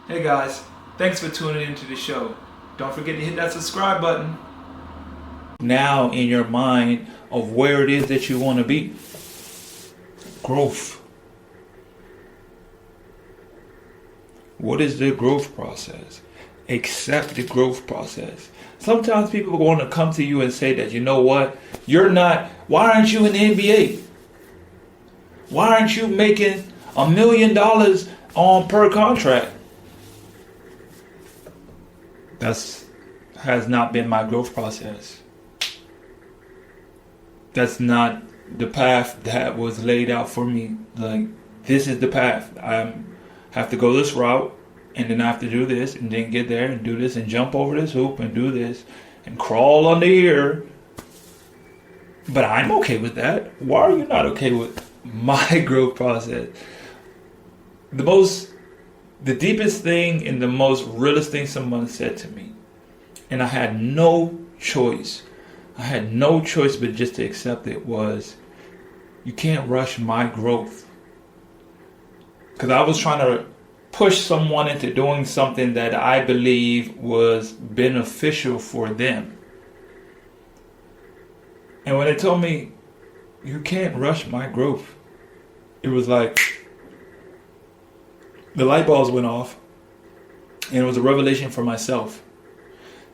Hey guys, thanks for tuning into the show. Don't forget to hit that subscribe button. Now in your mind of where it is that you want to be. Growth. What is the growth process? Accept the growth process. Sometimes people want to come to you and say that, you know what, why aren't you in the NBA? Why aren't you making $1 million on per contract? Has not been my growth process. That's not the path that was laid out for me. Like, this is the path. I have to go this route, and then I have to do this, and then get there and do this, and jump over this hoop, and do this, and crawl under here. But I'm okay with that. Why are you not okay with my growth process? The deepest thing and the most realest thing someone said to me, and I had no choice. I had no choice but just to accept it, was, you can't rush my growth. Because I was trying to push someone into doing something that I believe was beneficial for them. And when they told me, you can't rush my growth, it was like the light bulbs went off, and it was a revelation for myself.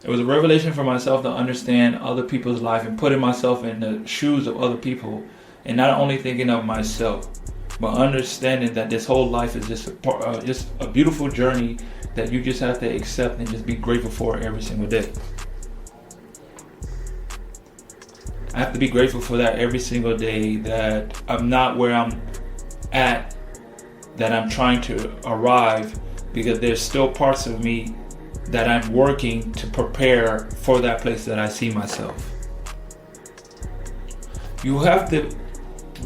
It was a revelation for myself to understand other people's life and putting myself in the shoes of other people, and not only thinking of myself, but understanding that this whole life is just a beautiful journey that you just have to accept and just be grateful for every single day. I have to be grateful for that every single day, that I'm not where I'm at, that I'm trying to arrive, because there's still parts of me that I'm working to prepare for that place that I see myself. You have to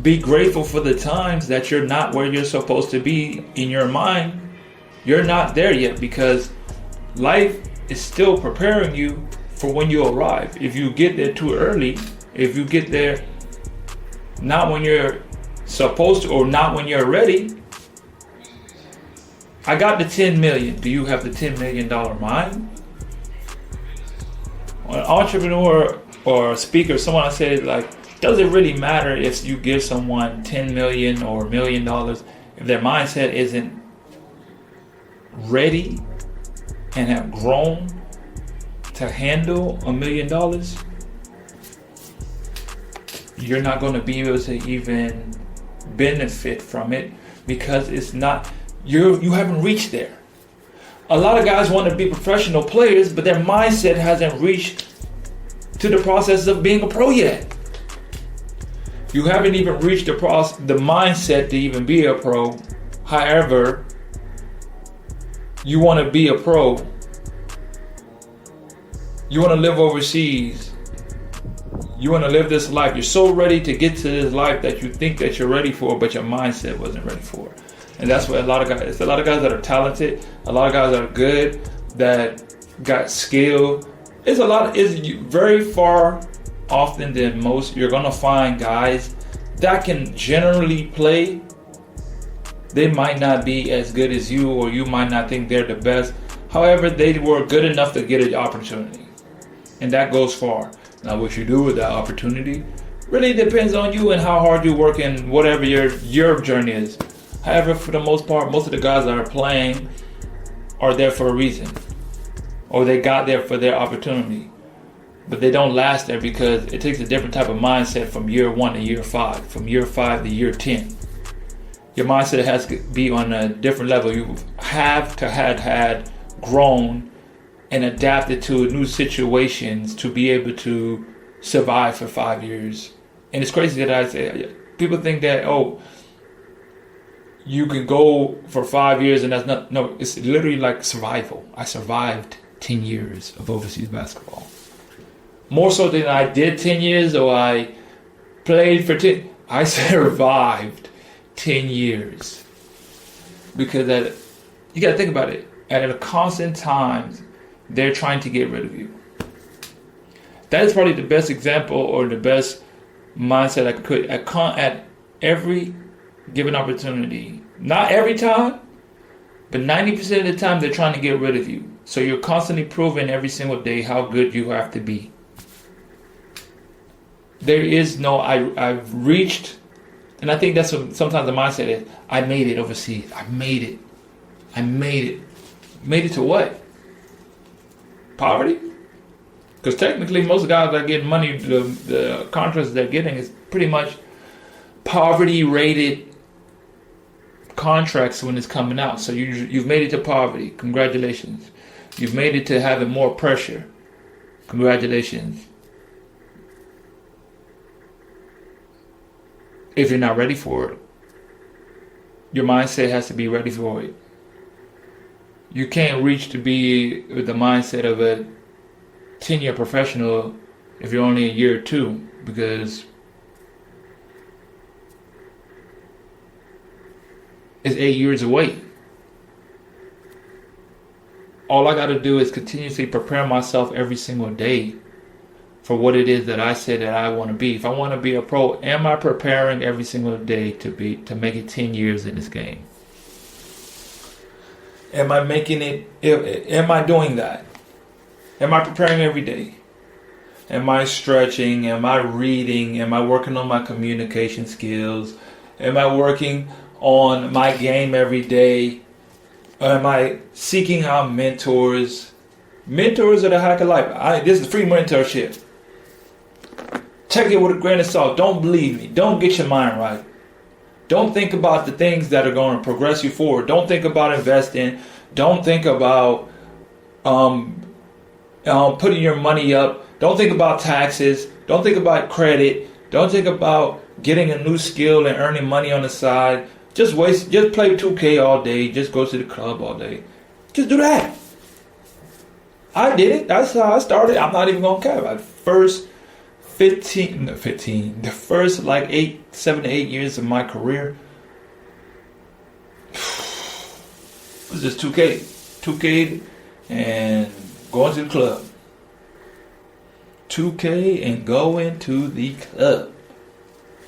be grateful for the times that you're not where you're supposed to be in your mind. You're not there yet, because life is still preparing you for when you arrive. If you get there too early, if you get there not when you're supposed to, or not when you're ready. I got the 10 million. Do you have the $10 million mind? An entrepreneur or a speaker, someone I said, like, does it really matter if you give someone 10 million or $1 million if their mindset isn't ready and have grown to handle $1 million? You're not going to be able to even benefit from it, because it's not, you haven't reached there. A lot of guys want to be professional players, but their mindset hasn't reached to the process of being a pro yet. You haven't even reached the mindset to even be a pro. However, you want to be a pro. You want to live overseas. You want to live this life. You're so ready to get to this life that you think that you're ready for, but your mindset wasn't ready for. And that's what a lot of guys that are talented, a lot of guys that are good, that got skill. It's very far often than most, you're gonna find guys that can generally play. They might not be as good as you, or you might not think they're the best. However, they were good enough to get an opportunity, and that goes far. Now, what you do with that opportunity really depends on you and how hard you work and whatever your journey is. However, for the most part, most of the guys that are playing are there for a reason, or they got there for their opportunity, but they don't last there because it takes a different type of mindset from year 1 to year 5, from year 5 to year 10. Your mindset has to be on a different level. You have to had grown and adapted to new situations to be able to survive for 5 years. And it's crazy that I say, people think that, you can go for 5 years and that's not, no, it's literally like survival. I survived 10 years of overseas basketball. More so than I did 10 years, or I played for 10, I survived 10 years. Because you gotta think about it, at a constant time, they're trying to get rid of you. That is probably the best example or the best mindset I could at every given opportunity. Not every time, But 90% of the time, they're trying to get rid of you. So you're constantly proving every single day how good you have to be. There is no, I've reached, and I think that's what sometimes the mindset is, I made it overseas. I made it. I made it. Made it to what? Poverty? Because technically, most guys that are getting money, the contracts they're getting is pretty much poverty-rated contracts when it's coming out. So you've made it to poverty. Congratulations. You've made it to having more pressure. Congratulations. If you're not ready for it, your mindset has to be ready for it. You can't reach to be with the mindset of a 10-year professional if you're only a year or two, because it's 8 years away. All I got to do is continuously prepare myself every single day for what it is that I say that I want to be. If I want to be a pro, am I preparing every single day to make it 10 years in this game? Am I making it? Am I doing that? Am I preparing every day? Am I stretching? Am I reading? Am I working on my communication skills? Am I working on my game every day? Am I seeking out mentors? Mentors are the hack of life. This is free mentorship. Take it with a grain of salt. Don't believe me. Don't get your mind right. Don't think about the things that are going to progress you forward. Don't think about investing. Don't think about putting your money up. Don't think about taxes. Don't think about credit. Don't think about getting a new skill and earning money on the side. Just play 2K all day. Just go to the club all day. Just do that. I did it. That's how I started. I'm not even going to care about it. The first like 7 to 8 years of my career was just 2K and going to the club. 2K and going to the club.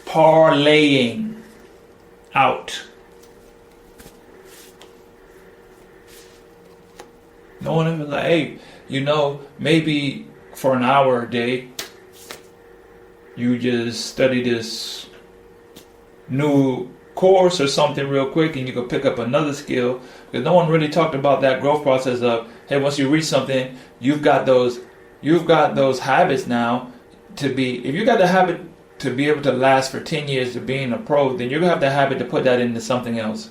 Parlaying out. No one ever like, hey, maybe for an hour a day, you just study this new course or something real quick and you can pick up another skill. Because no one really talked about that growth process of, hey, once you reach something, you've got those habits now to be, if you got the habit to be able to last for 10 years of being a pro, then you're going to have the habit to put that into something else.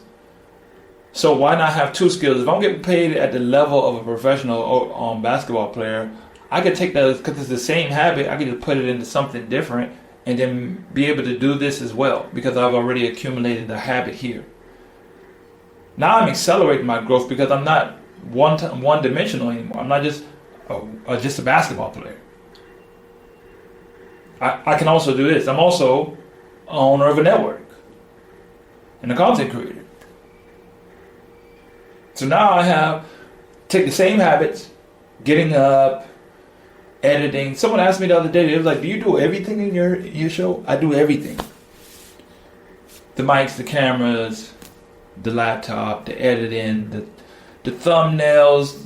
So why not have two skills? If I'm getting paid at the level of a professional basketball player, I could take that, because it's the same habit, I could just put it into something different and then be able to do this as well, because I've already accumulated the habit here. Now I'm accelerating my growth because I'm not one-dimensional anymore. I'm not just a basketball player. I can also do this. I'm also an owner of a network and a content creator. So now I take the same habits, getting up, editing. Someone asked me the other day, they was like, do you do everything in your show? I do everything. The mics, the cameras, the laptop, the editing, the thumbnails.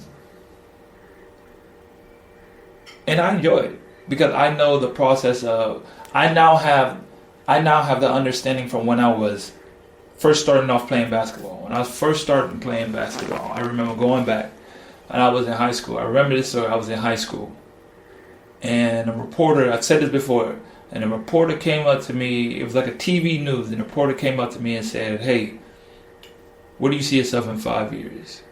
And I enjoy it because I know the process of, I now have the understanding from when I was first starting off playing basketball. When I was first starting playing basketball, I remember going back and I was in high school. I remember this story. I was in high school. And a reporter, I've said this before, and a reporter came up to me, it was like a TV news, and a reporter came up to me and said, hey, where do you see yourself in 5 years?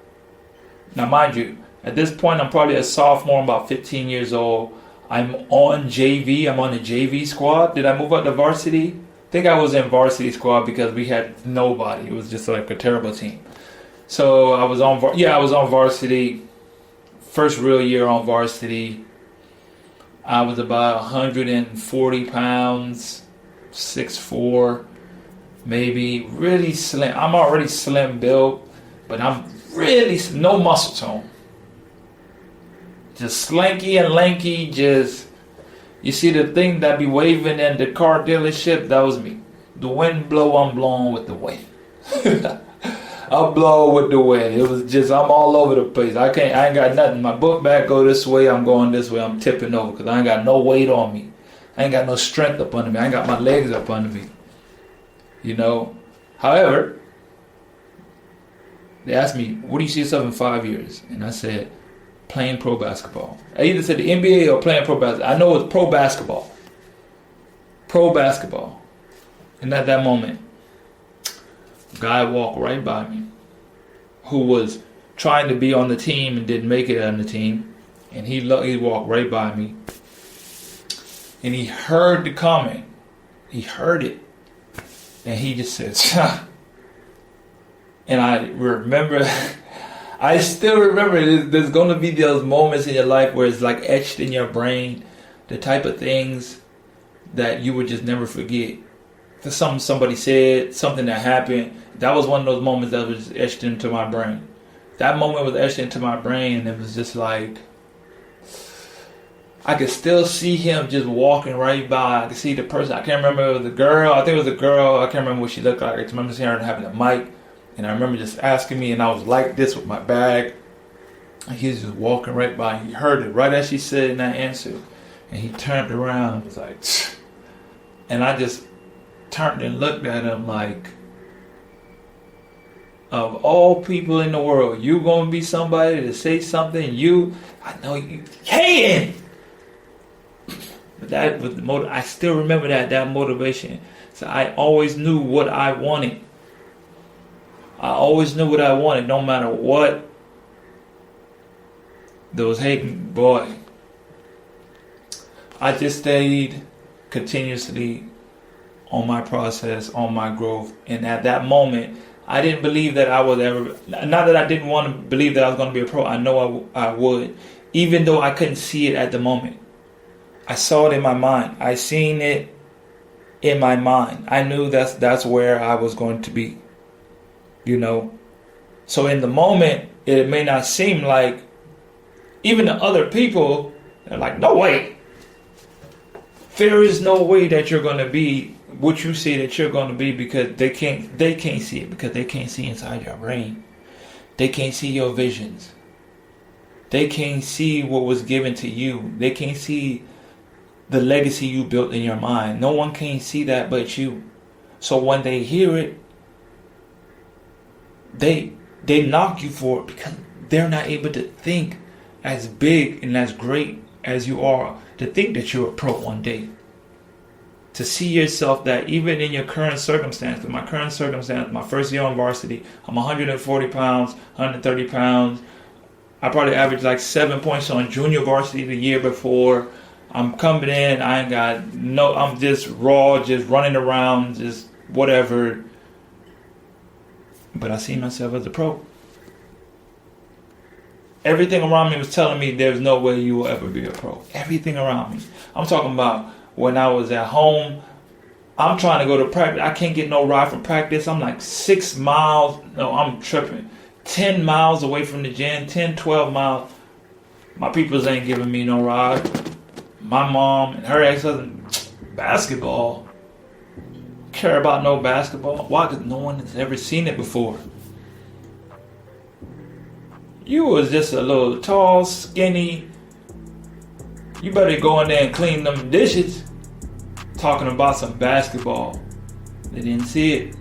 Now mind you, at this point I'm probably a sophomore, I'm about 15 years old. I'm on JV, I'm on the JV squad. Did I move up to varsity? I think I was in varsity squad because we had nobody. It was just like a terrible team. So I was on varsity, first real year on varsity. I was about 140 pounds, 6'4", maybe, really slim. I'm already slim built, but I'm really, no muscle tone. Just slanky and lanky, just, you see the thing that be waving in the car dealership, that was me. The wind blow, I'm blowing with the wind. I'm blowing with the wind. It was just, I'm all over the place. I ain't got nothing. My book bag go this way, I'm going this way. I'm tipping over because I ain't got no weight on me. I ain't got no strength up under me. I ain't got my legs up under me. You know? However, they asked me, what do you see yourself in 5 years? And I said, playing pro basketball. I either said the NBA or playing pro basketball. I know it's pro basketball. Pro basketball. And at that moment, a guy walked right by me who was trying to be on the team and didn't make it on the team. And he walked right by me. And he heard the comment. He heard it. And he just said, and I remember, I still remember there's going to be those moments in your life where it's like etched in your brain, the type of things that you would just never forget. Something somebody said, something that happened, that was one of those moments that was etched into my brain. That moment was etched into my brain, and it was just like, I could still see him just walking right by. I could see the person. I can't remember if it was a girl. I think it was a girl. I can't remember what she looked like. I just remember seeing her having a mic. And I remember just asking me, and I was like this with my bag. And he was just walking right by. He heard it right as she said in that answer. And he turned around and was like, and I just turned and looked at him like, of all people in the world, you gonna be somebody to say something, I know you can. But that was the I still remember that motivation. So I always knew what I wanted. I always knew what I wanted, no matter what. Those hating, boy. I just stayed continuously on my process, on my growth. And at that moment, I didn't believe that I was ever, not that I didn't want to believe that I was going to be a pro. I know I would, even though I couldn't see it at the moment. I saw it in my mind. I seen it in my mind. I knew that's where I was going to be, you know. So in the moment, it may not seem like, even the other people, they're like, no way. There is no way that you're going to be what you say that you're going to be, because they can't see it, because they can't see inside your brain. They can't see your visions. They can't see what was given to you. They can't see the legacy you built in your mind. No one can see that but you. So when they hear it, they knock you for it, because they're not able to think as big and as great as you are, to think that you're a pro one day. To see yourself that even in your current circumstance, my first year on varsity, I'm 140 pounds, 130 pounds. I probably averaged like 7 points on junior varsity the year before. I'm coming in, I'm just raw, just running around, just whatever. But I see myself as a pro. Everything around me was telling me there's no way you will ever be a pro. Everything around me. I'm talking about when I was at home, I'm trying to go to practice. I can't get no ride from practice. I'm like 6 miles. No, I'm tripping. 10 miles away from the gym. 10, 12 miles. My peoples ain't giving me no ride. My mom and her ex-husband, basketball. Care about no basketball. Why? Because no one has ever seen it before. You was just a little tall, skinny. You better go in there and clean them dishes. Talking about some basketball. They didn't see it.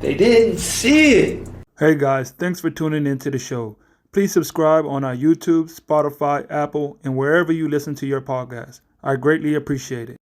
They didn't see it. Hey guys, thanks for tuning into the show. Please subscribe on our YouTube, Spotify, Apple, and wherever you listen to your podcast. I greatly appreciate it.